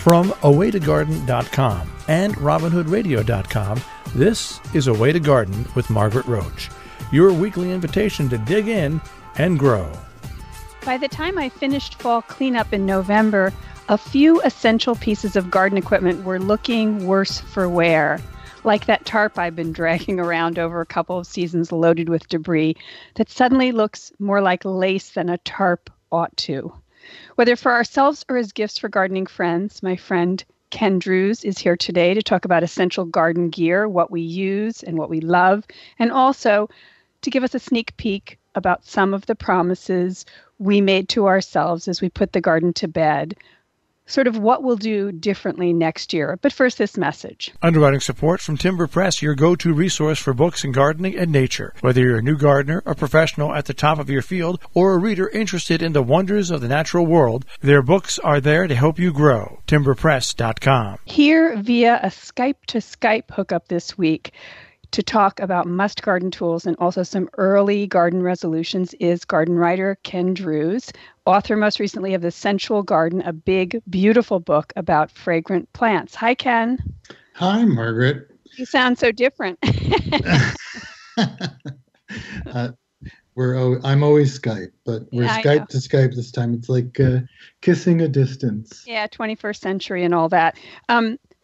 From awaytogarden.com and robinhoodradio.com, this is A Way to Garden with Margaret Roach, your weekly invitation to dig in and grow. By the time I finished fall cleanup in November, a few essential pieces of garden equipment were looking worse for wear, like that tarp I've been dragging around over a couple of seasons loaded with debris that suddenly looks more like lace than a tarp ought to. Whether for ourselves or as gifts for gardening friends, my friend Ken Druse is here today to talk about essential garden gear, what we use and what we love, and also to give us a sneak peek about some of the promises we made to ourselves as we put the garden to bed, sort of what we'll do differently next year. But first, this message. Underwriting support from Timber Press, your go-to resource for books in gardening and nature. Whether you're a new gardener, a professional at the top of your field, or a reader interested in the wonders of the natural world, their books are there to help you grow. timberpress.com. Here via a Skype-to-Skype hookup this week to talk about must garden tools and also some early garden resolutions is garden writer Ken Druse, author most recently of the Scentual Garden, a big, beautiful book about fragrant plants. Hi, Ken. Hi, Margaret. You sound so different. I'm always Skype, but we're Skype to Skype this time. It's like kissing a distance. Yeah, 21st century and all that.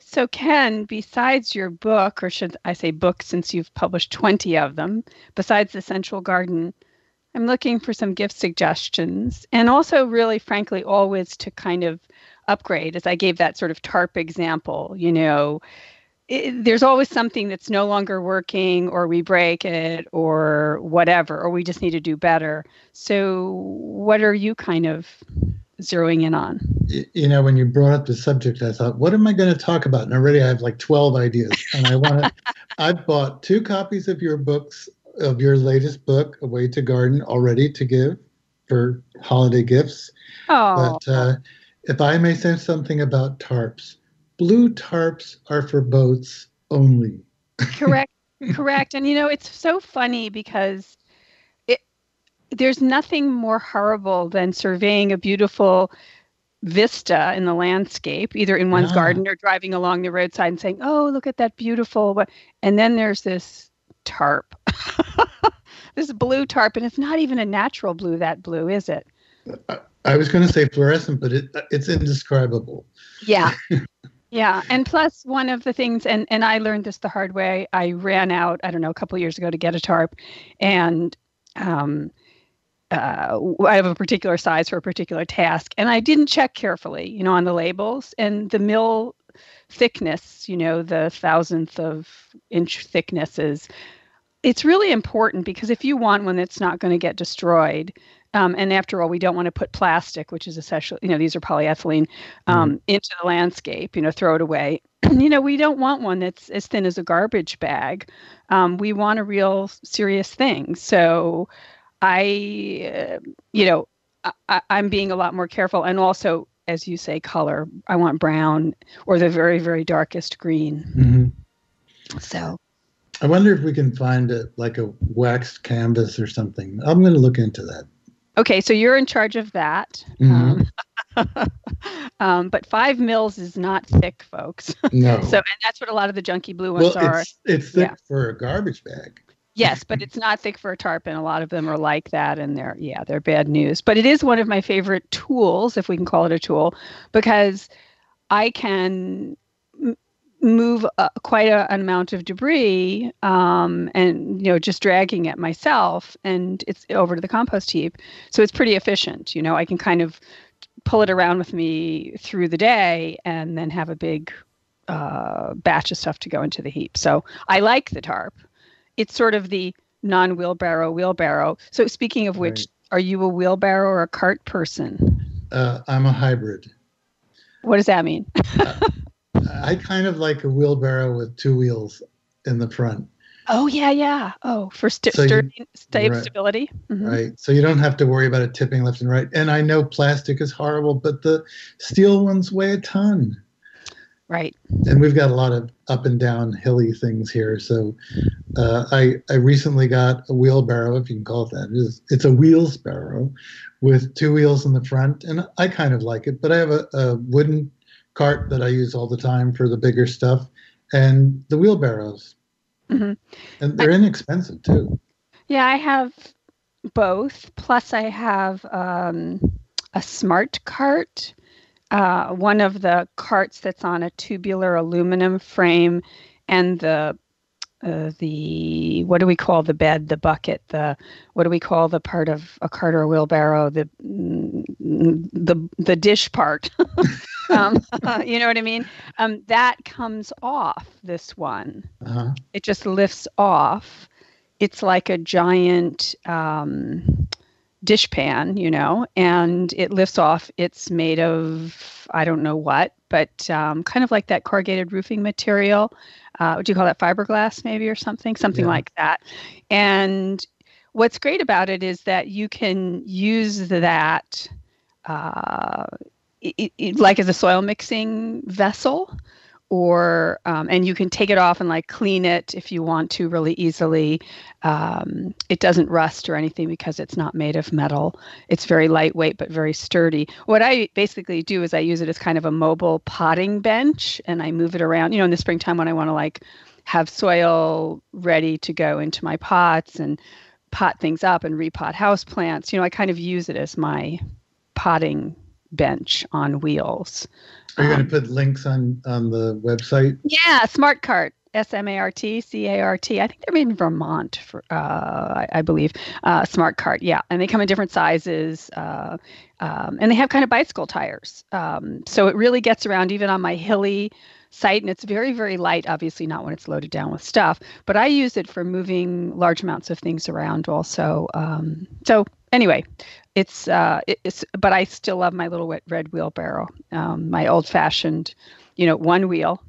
So, Ken, besides your book, or should I say book since you've published 20 of them, besides the Scentual Garden, I'm looking for some gift suggestions and also really, frankly, always to kind of upgrade, as I gave that sort of tarp example. You know, there's always something that's no longer working, or we break it or whatever, or we just need to do better. So what are you kind of zeroing in on? You know, when you brought up the subject, I thought, what am I going to talk about? And already I have like 12 ideas. And I've bought 2 copies of your books, of your latest book, A Way to Garden, already to give for holiday gifts. Oh. But if I may say something about tarps, blue tarps are for boats only. Correct. And, you know, it's so funny because there's nothing more horrible than surveying a beautiful vista in the landscape, either in one's garden or driving along the roadside and saying, oh, look at that beautiful, and then there's this tarp, this blue tarp, and it's not even a natural blue, that blue, is it? I was going to say fluorescent, but it's indescribable. Yeah. Yeah. And plus one of the things, and I learned this the hard way, I ran out, I don't know, a couple of years ago to get a tarp, and I have a particular size for a particular task, and I didn't check carefully, you know, on the labels, and the mill thickness, you know, the 1,000th of inch thickness it's really important, because if you want one that's not going to get destroyed, and after all, we don't want to put plastic, which is essentially, you know, these are polyethylene, into the landscape, you know, throw it away. You know, we don't want one that's as thin as a garbage bag. We want a real serious thing. So I'm being a lot more careful. And also, as you say, color. I want brown or the very, very darkest green. Mm-hmm. So I wonder if we can find a waxed canvas or something. I'm going to look into that. Okay, so you're in charge of that. Mm-hmm. But 5 mils is not thick, folks. No. And that's what a lot of the junky blue ones are. It's thick for a garbage bag. Yes, but it's not thick for a tarp, and a lot of them are like that, and they're bad news. But it is one of my favorite tools, if we can call it a tool, because I can move quite an amount of debris, and you know, just dragging it myself, and it's over to the compost heap. So it's pretty efficient. You know, I can kind of pull it around with me through the day, and then have a big batch of stuff to go into the heap. So I like the tarp. It's sort of the non-wheelbarrow. So speaking of which, Are you a wheelbarrow or a cart person? I'm a hybrid. What does that mean? I kind of like a wheelbarrow with 2 wheels in the front. Oh, yeah. Oh, for stability. Mm-hmm. Right. So you don't have to worry about it tipping left and right. And I know plastic is horrible, but the steel ones weigh a ton. Right. And we've got a lot of up and down hilly things here. So I recently got a wheelbarrow, if you can call it that. It's a wheelsbarrow with 2 wheels in the front. And I kind of like it. But I have a wooden cart that I use all the time for the bigger stuff, and the wheelbarrows. Hmm. And they're inexpensive too. Yeah, I have both. Plus, I have a smart cart. One of the carts that's on a tubular aluminum frame, and the what do we call the bed, the bucket, the what do we call the part of a cart or a wheelbarrow, the dish part. um, you know what I mean? That comes off this one. Uh-huh. It just lifts off. It's like a giant dishpan, and it lifts off. It's made of, I don't know what, but kind of like that corrugated roofing material. What do you call that? Fiberglass, maybe, or something Yeah. like that. And what's great about it is that you can use that like as a soil mixing vessel, or and you can take it off and like clean it if you want to really easily. It doesn't rust or anything because it's not made of metal. It's very lightweight but very sturdy. What I basically do is I use it as kind of a mobile potting bench, and I move it around. In the springtime when I want to like have soil ready to go into my pots and pot things up and repot house plants. I kind of use it as my potting bench on wheels. Are you going to put links on the website? Yeah, Smart Cart, SmartCart. I think they're made in Vermont, I believe. Smart Cart, yeah. And they come in different sizes. And they have kind of bicycle tires. So it really gets around even on my hilly site. And it's very, very light, obviously not when it's loaded down with stuff. But I use it for moving large amounts of things around also. So anyway, it's but I still love my little red wheelbarrow, my old fashioned, one wheel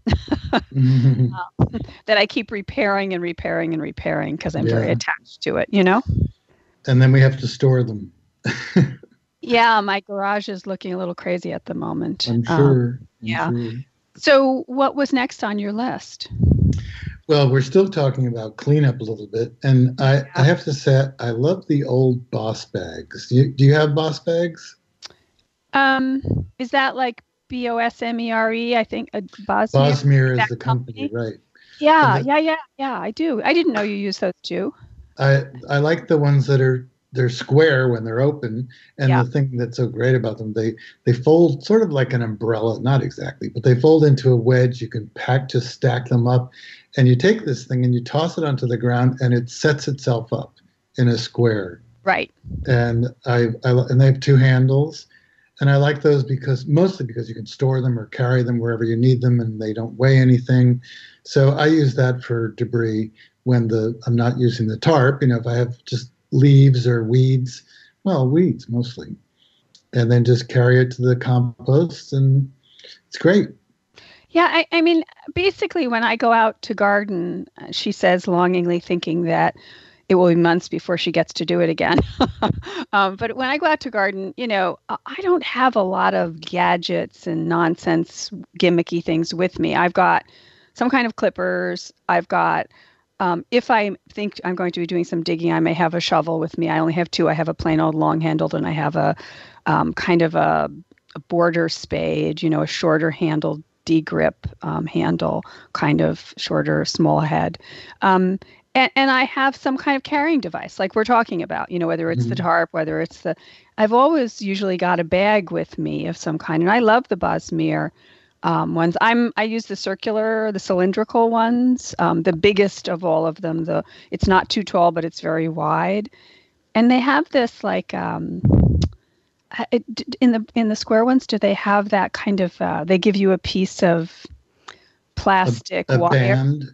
that I keep repairing and repairing and repairing because I'm very attached to it, And then we have to store them. Yeah, my garage is looking a little crazy at the moment. I'm sure. Yeah. Sure. So what was next on your list? Well, we're still talking about cleanup a little bit. And I have to say, I love the old Boss bags. Do you have Boss bags? Is that like Bosmere? I think Bosmere. Bosmere is the company, right? Yeah, I do. I didn't know you used those too. I like the ones that they're square when they're open, and the thing that's so great about them, they fold sort of like an umbrella, not exactly, but they fold into a wedge. You can just stack them up, and you take this thing and you toss it onto the ground, and it sets itself up in a square. Right. And and they have two handles, and I like those mostly because you can store them or carry them wherever you need them, and they don't weigh anything. So I use that for debris when I'm not using the tarp. If I have just leaves or weeds mostly, and then just carry it to the compost, and it's great. Yeah, I mean, basically when I go out to garden, she says longingly, thinking that it will be months before she gets to do it again. But when I go out to garden, I don't have a lot of gadgets and nonsense gimmicky things with me. I've got some kind of clippers. I've got if I think I'm going to be doing some digging, I may have a shovel with me. I only have two. I have a plain old long-handled, and I have a kind of a border spade, a shorter handled D-grip handle, kind of shorter, small head. And I have some kind of carrying device, like we're talking about, whether it's the tarp, whether it's I've always usually got a bag with me of some kind. And I love the Bosmere ones. I use the cylindrical ones, the biggest of all of them. It's not too tall, but it's very wide, and they have this like in the square ones. Do they have that kind of? They give you a piece of plastic a wire. band.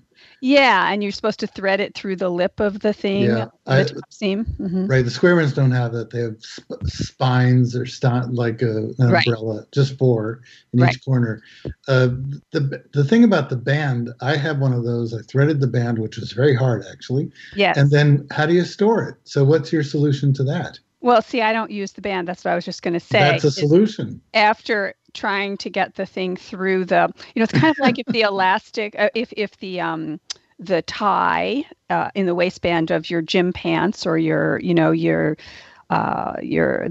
Yeah, and you're supposed to thread it through the lip of the thing, the top seam. Mm-hmm. Right, the square ones don't have that. They have spines or like an umbrella, just four in each corner. The thing about the band, I have one of those. I threaded the band, which was very hard, actually. Yes. And then how do you store it? So what's your solution to that? Well, see, I don't use the band. That's what I was just going to say. That's a solution. After trying to get the thing through it's kind of like if the elastic, if the tie in the waistband of your gym pants or the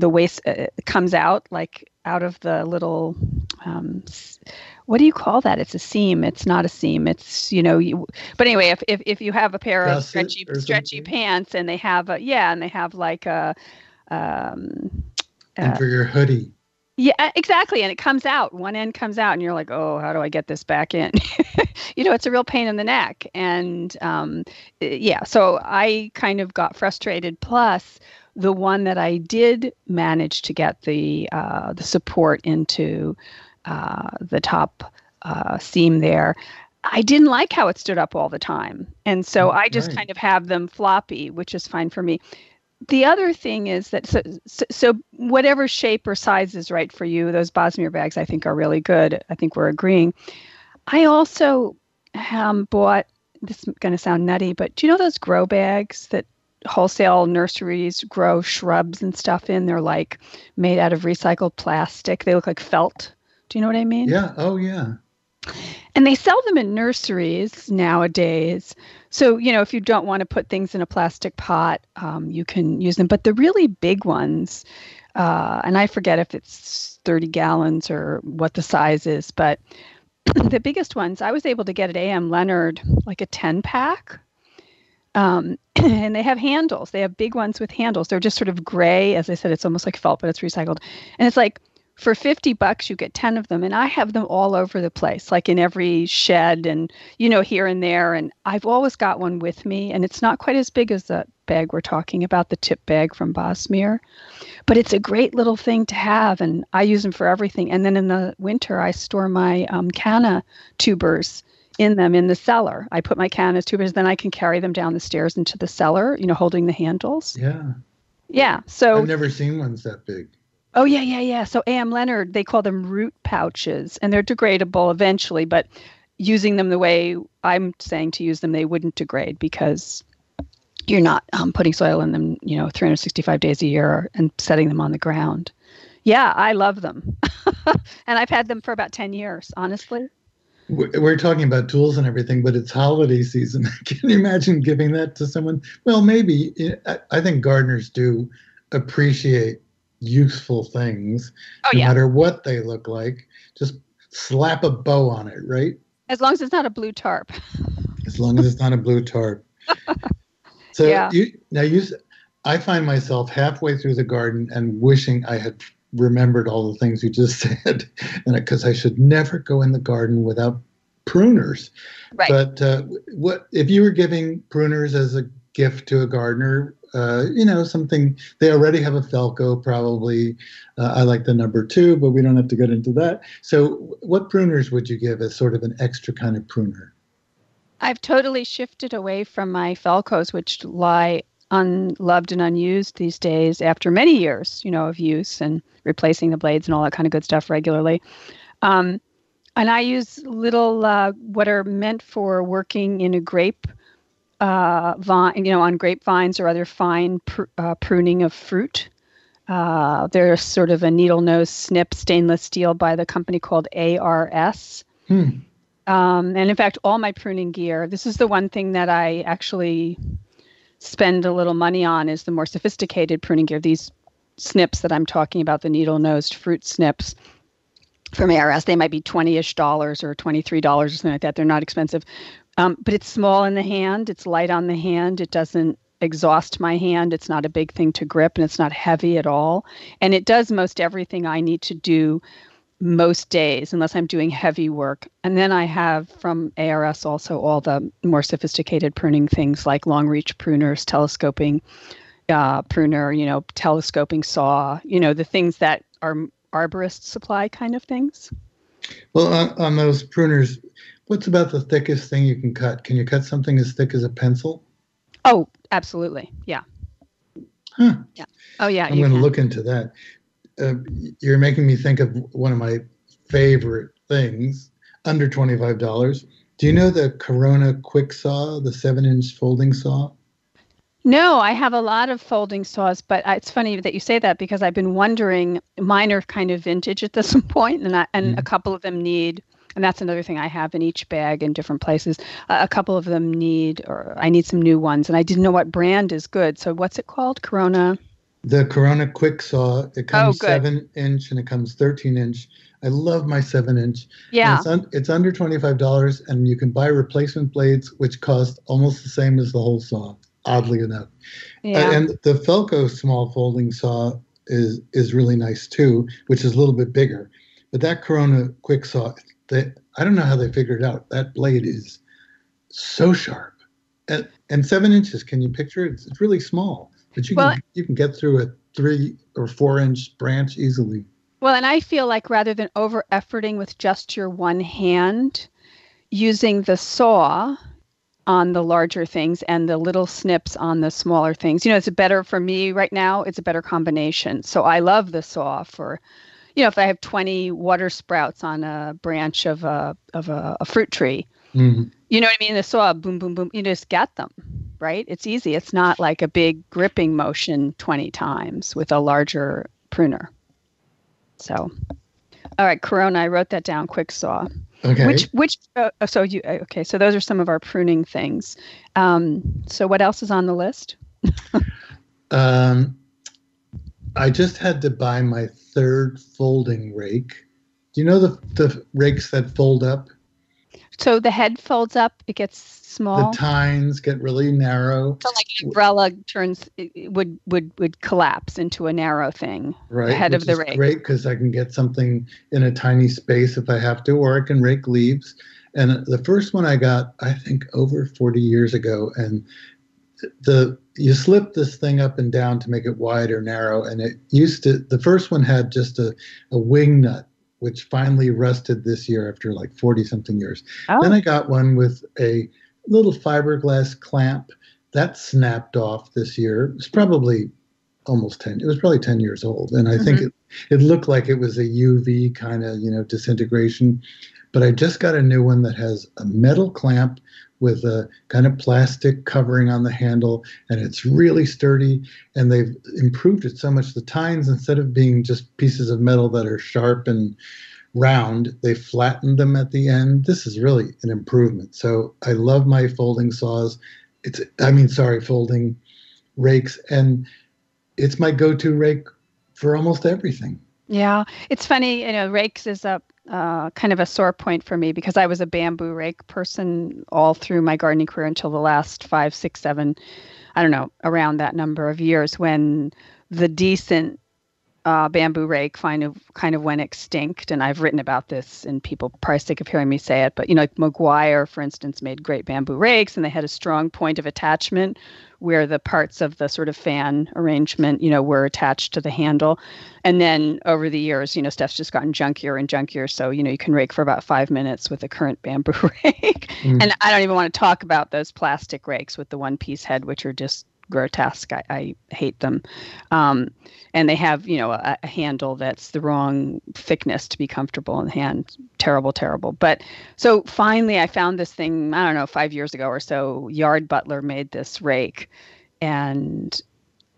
waist comes out, like out of the little, what do you call that? It's a seam. It's not a seam. It's, but anyway, if you have a pair of stretchy pants and they have and they have like and for your hoodie. Yeah, exactly. And it comes out, one end comes out and you're like, oh, how do I get this back in? It's a real pain in the neck. And so I kind of got frustrated. Plus, the one that I did manage to get the support into the top seam there, I didn't like how it stood up all the time. And so I just kind of have them floppy, which is fine for me. The other thing is that so whatever shape or size is right for you, those Bosmere bags I think are really good. I think we're agreeing. I also bought, this is going to sound nutty, but do you know those grow bags that wholesale nurseries grow shrubs and stuff in? They're like made out of recycled plastic. They look like felt. Do you know what I mean? Yeah. Oh, yeah. And they sell them in nurseries nowadays. So, if you don't want to put things in a plastic pot, you can use them. But the really big ones, and I forget if it's 30 gallons or what the size is, but the biggest ones, I was able to get at A.M. Leonard, like a 10-pack. And they have handles. They have big ones with handles. They're just sort of gray. As I said, it's almost like felt, but it's recycled. And it's like, for $50, you get 10 of them. And I have them all over the place, like in every shed and, here and there. And I've always got one with me. And it's not quite as big as the bag we're talking about, the tip bag from Bosmere. But it's a great little thing to have. And I use them for everything. And then in the winter, I store my canna tubers in them in the cellar. I put my canna tubers, then I can carry them down the stairs into the cellar, holding the handles. Yeah. Yeah. So I've never seen ones that big. Oh, yeah. So A.M. Leonard, they call them root pouches, and they're degradable eventually, but using them the way I'm saying to use them, they wouldn't degrade because you're not putting soil in them, 365 days a year and setting them on the ground. Yeah, I love them. And I've had them for about 10 years, honestly. We're talking about tools and everything, but it's holiday season. Can you imagine giving that to someone? Well, maybe. I think gardeners do appreciate useful things, no matter what they look like. Just slap a bow on it, right? As long as it's not a blue tarp. As long as it's not a blue tarp. So I find myself halfway through the garden and wishing I had remembered all the things you just said, and because I should never go in the garden without pruners. Right. But what if you were giving pruners as a gift to a gardener? Something they already have a Felco, probably. I like the number 2, but we don't have to get into that. So what pruners would you give as sort of an extra kind of pruner? I've totally shifted away from my Felcos, which lie unloved and unused these days after many years, of use and replacing the blades and all that kind of good stuff regularly. And I use little, what are meant for working in a grape vine, on grapevines or other fine pruning of fruit. There's sort of a needle nose snip stainless steel by the company called ARS. And in fact, all my pruning gear, this is the one thing that I actually spend a little money on, is the more sophisticated pruning gear. These snips that I'm talking about, the needle-nosed fruit snips from ARS, they might be $20-ish or $23 or something like that. They're not expensive. But it's small in the hand. It's light on the hand. It doesn't exhaust my hand. It's not a big thing to grip, and it's not heavy at all. And it does most everything I need to do most days, unless I'm doing heavy work. And then I have from ARS also all the more sophisticated pruning things like long reach pruners, telescoping pruner, telescoping saw, the things that are arborist supply kind of things. Well, on those pruners, what's about the thickest thing you can cut? Can you cut something as thick as a pencil? Oh, absolutely. Yeah. Huh. Yeah. Oh, yeah. I'm going to look into that. You're making me think of one of my favorite things, under $25. Do you know the Corona Quick Saw, the 7-inch folding saw? No, I have a lot of folding saws, but it's funny that you say that because I've been wondering, mine are kind of vintage at this point, and a couple of them need, and that's another thing I have in each bag in different places, a couple of them I need some new ones, and I didn't know what brand is good. So what's it called? Corona? The Corona Quick Saw, it Oh, comes good. 7 inch and it comes 13 inch. I love my 7 inch, and Yeah. it's under $25, and you can buy replacement blades, which cost almost the same as the whole saw. Oddly enough, Yeah. and the Felco small folding saw is really nice too, which is a little bit bigger. But that Corona Quick Saw, I don't know how they figured it out. That blade is so sharp, and 7 inches. Can you picture it? It's really small, but Well, you can get through a 3 or 4 inch branch easily. well, and I feel like rather than over efforting with just your one hand, using the saw on the larger things and the little snips on the smaller things. It's a better for me right now. It's a better combination. So I love the saw for, if I have 20 water sprouts on a branch of a fruit tree, Mhm. you know what I mean? The saw, boom, boom, boom, you just get them, right? It's easy. It's not like a big gripping motion 20 times with a larger pruner. So, all right, Corona, I wrote that down, quick saw. Okay. So those are some of our pruning things. So what else is on the list? Um, I just had to buy my third folding rake. Do you know the rakes that fold up? So the head folds up, it gets The small. tines get really narrow. So like an umbrella turns, it would collapse into a narrow thing, the Right, head which of the is rake. great because I can get something in a tiny space if I have to, or I can rake leaves. And the first one I got, I think, over 40 years ago, and you slip this thing up and down to make it wide or narrow, and the first one had just a wing nut, which finally rusted this year after like 40 something years. Then Oh, I got one with a little fiberglass clamp that snapped off this year. It's probably almost 10. It was probably 10 years old. And I think mm-hmm. it looked like it was a UV kind of, disintegration. But I just got a new one that has a metal clamp with a kind of plastic covering on the handle, and it's really sturdy. And they've improved it so much. The tines, instead of being just pieces of metal that are sharp and round, they flattened them at the end. This is really an improvement. So I love my folding saws. Folding rakes. And it's my go-to rake for almost everything. Yeah. It's funny, rakes is a kind of a sore point for me because I was a bamboo rake person all through my gardening career until the last 5, 6, 7, I don't know, around that number of years when the decent bamboo rake kind of went extinct. And I've written about this, and people probably sick of hearing me say it. But like McGuire, for instance, made great bamboo rakes, and they had a strong point of attachment where the parts of the sort of fan arrangement, were attached to the handle. And then over the years, stuff's just gotten junkier and junkier. So you can rake for about 5 minutes with a current bamboo rake. Mm. And I don't even want to talk about those plastic rakes with the one-piece head, which are just grotesque. I hate them. And they have, a handle that's the wrong thickness to be comfortable in the hand. Terrible, terrible. But so finally I found this thing, I don't know, 5 years ago or so. Yard Butler made this rake, and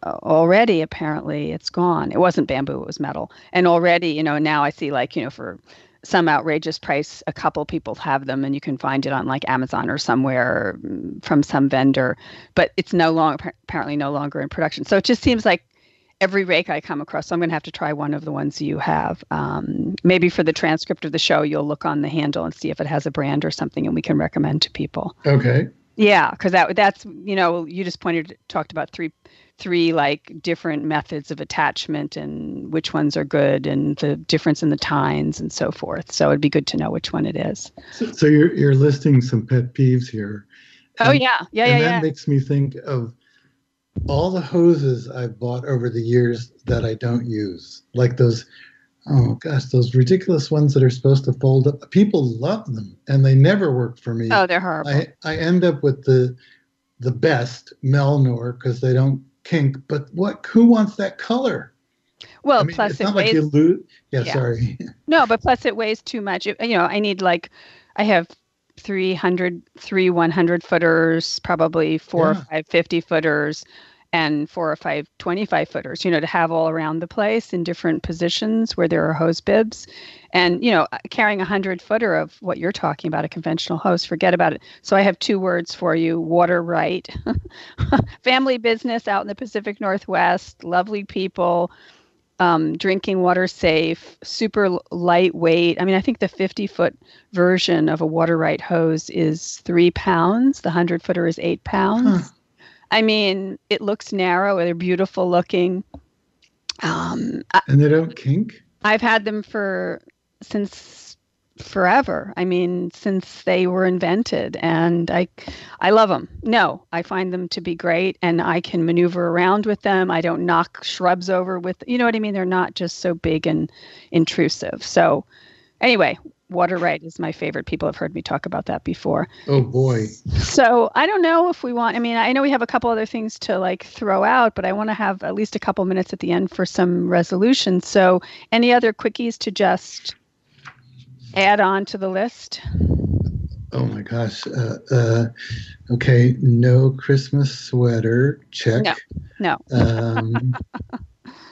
already apparently it's gone. It wasn't bamboo, it was metal. And already, now I see for some outrageous price, a couple people have them, and you can find it on like Amazon or somewhere from some vendor, but it's apparently no longer in production. So it just seems like every rake I come across, so I'm going to have to try one of the ones you have. Maybe for the transcript of the show, you'll look on the handle and see if it has a brand or something, and we can recommend to people. Okay. Yeah, because that's you just talked about three like different methods of attachment and which ones are good and the difference in the tines and so forth. So it'd be good to know which one it is. So you're listing some pet peeves here. Oh yeah. And that makes me think of all the hoses I've bought over the years that I don't use. Like those ridiculous ones that are supposed to fold up. People love them and they never work for me. Oh, they're horrible. I end up with the best Melnor because they don't kink, but who wants that color? Well, plus it's not like you lose. Yeah, sorry. No, but plus it weighs too much. I need I have 3 100 footers, probably 4 or 5 50 footers. and 4 or 5 25-footers, to have all around the place in different positions where there are hose bibs. And, carrying a 100-footer of what you're talking about, a conventional hose, forget about it. So I have 2 words for you: water right. Family business out in the Pacific Northwest, lovely people, drinking water safe, super lightweight. I mean, I think the 50-foot version of a water right hose is 3 pounds. The 100-footer is 8 pounds. Huh. I mean, it looks narrow. They're beautiful looking. And they don't kink? I've had them since forever. I mean, since they were invented, and I love them. No, I find them to be great, and I can maneuver around with them. I don't knock shrubs over with, you know what I mean? They're not just so big and intrusive. So anyway, water right is my favorite. People have heard me talk about that before. Oh boy. So I don't know if we want, I mean, I know we have a couple other things to throw out, but I want to have at least a couple minutes at the end for some resolutions. So any other quickies to just add on to the list? Oh my gosh. Okay. No Christmas sweater. Check. No.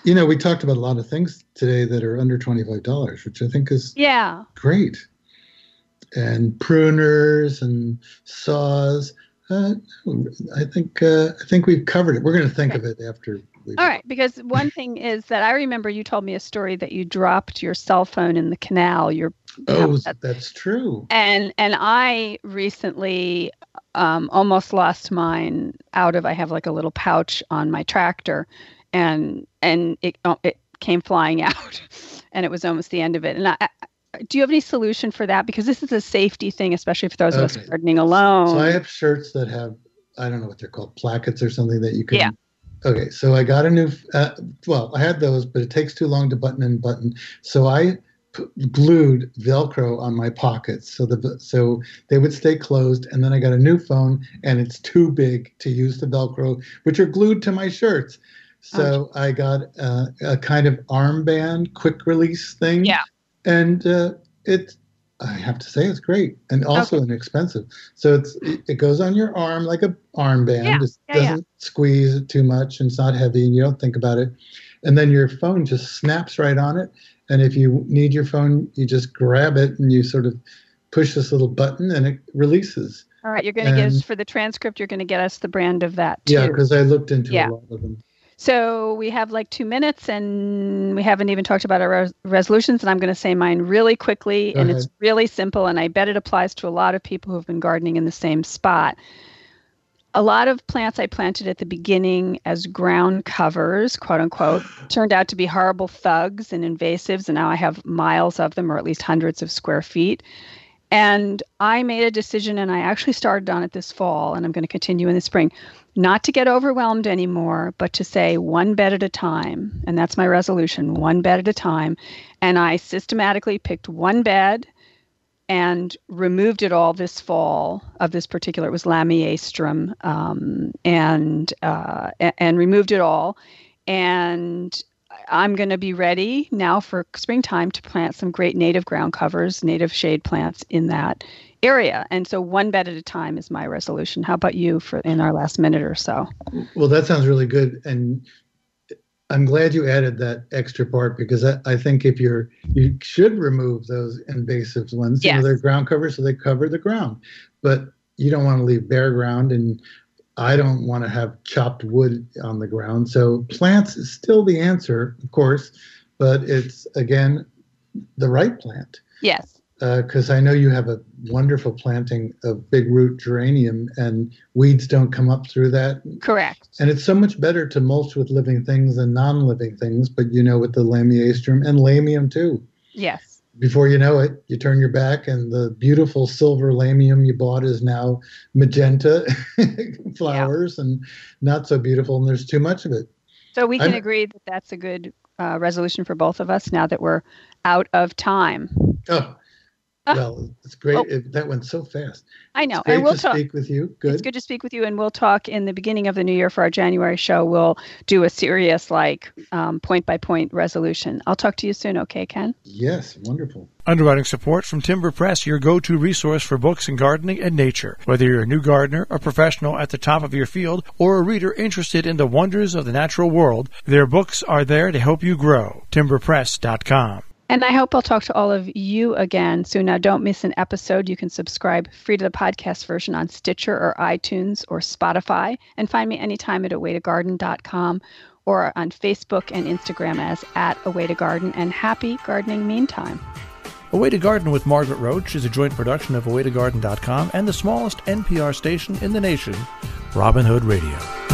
We talked about a lot of things today that are under $25, which I think is great. And pruners and saws. I think we've covered it. We're going to think of it after. All right, because one thing is that I remember you told me a story that you dropped your cell phone in the canal. That's true. And I recently almost lost mine I have a little pouch on my tractor, and it came flying out, and it was almost the end of it. And do you have any solution for that? Because this is a safety thing, especially for those of us gardening alone. So I have shirts that have, I don't know what they're called, plackets or something that you can. Yeah. Okay, so I got a new, I had those, but it takes too long to button. So I glued Velcro on my pockets so they would stay closed. And then I got a new phone, and it's too big to use the Velcro, which are glued to my shirts. So I got a kind of armband, quick release thing. Yeah. And I have to say it's great, and also inexpensive. So it goes on your arm like a armband. Yeah. It doesn't squeeze it too much, and it's not heavy, and you don't think about it. And then your phone just snaps right on it. And if you need your phone, you just grab it and you sort of push this little button, and it releases. All right, you're going to get us, for the transcript, you're going to get us the brand of that too. Yeah, because I looked into a lot of them. So we have 2 minutes, and we haven't even talked about our resolutions, and I'm going to say mine really quickly. Go ahead. It's really simple, and I bet it applies to a lot of people who have been gardening in the same spot. A lot of plants I planted at the beginning as ground covers, quote unquote, turned out to be horrible thugs and invasives, and now I have miles of them, or at least hundreds of square feet. And I made a decision, and I actually started on it this fall, and I'm going to continue in the spring, not to get overwhelmed anymore, but to say one bed at a time. And that's my resolution, one bed at a time. And I systematically picked one bed and removed it all this fall of this particular, it was Lamiastrum, and removed it all. And I'm going to be ready now for springtime to plant some great native ground covers, native shade plants in that area. And so one bed at a time is my resolution. How about you in our last minute or so? Well, that sounds really good. And I'm glad you added that extra part, because I think you should remove those invasive ones. Yes. They're ground covers, so they cover the ground. But you don't want to leave bare ground, and I don't want to have chopped wood on the ground. So plants is still the answer, of course, but it's, again, the right plant. Yes. Because I know you have a wonderful planting of big root geranium, and weeds don't come up through that. Correct. And it's so much better to mulch with living things than non-living things, but with the Lamiastrum and Lamium too. Yes. Before you know it, you turn your back, and the beautiful silver Lamium you bought is now magenta flowers and not so beautiful, and there's too much of it. So we can agree that that's a good resolution for both of us now that we're out of time. Oh, Well, it's great. That went so fast. I know. It's great and we'll to speak with you. Good. It's good to speak with you. And we'll talk in the beginning of the new year for our January show. We'll do a serious, point-by-point resolution. I'll talk to you soon. Okay, Ken? Yes. Wonderful. Underwriting support from Timber Press, your go-to resource for books in gardening and nature. Whether you're a new gardener, a professional at the top of your field, or a reader interested in the wonders of the natural world, their books are there to help you grow. timberpress.com. And I hope I'll talk to all of you again soon. Now, don't miss an episode. You can subscribe free to the podcast version on Stitcher or iTunes or Spotify. And find me anytime at awaytogarden.com or on Facebook and Instagram as @awaytogarden. And happy gardening meantime. A Way to Garden with Margaret Roach is a joint production of awaytogarden.com and the smallest NPR station in the nation, Robin Hood Radio.